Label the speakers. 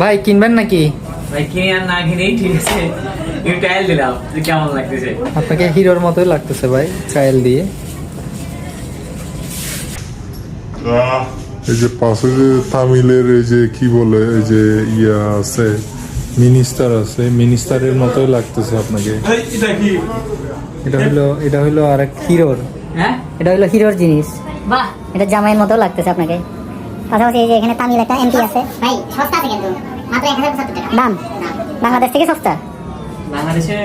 Speaker 1: ভাই কিনবেন নাকি?
Speaker 2: ভাই কিনে আর না কিনেই ঠিক আছে, একটু ট্রায়াল দিলাম যে কেমন লাগতেছে।
Speaker 1: আপনাকে হিরোর মতোই লাগতেছে ভাই ট্রায়াল দিয়ে।
Speaker 3: এই যে পাশে যে তামিলের এই যে কি বলে এই যে ইয়া আছে, মিনিস্টার আছে, মিনিস্টারের মতোই লাগতেছে আপনাকে। এটা হইলো আরেক হিরোর।
Speaker 2: হ্যাঁ
Speaker 4: এটা হলো হিরোর জিনিস।
Speaker 2: বাহ,
Speaker 4: এটা জামাইয়ের মতো লাগতেছে আপনাকে। পাশাপাশি এই যে এখানে তামিল একটা এমপি আছে।
Speaker 5: ভাই সস্তা আছে কিন্তু মাত্র 1075 টাকা
Speaker 4: দাম বাংলাদেশ থেকে সস্তা।
Speaker 2: বাংলাদেশে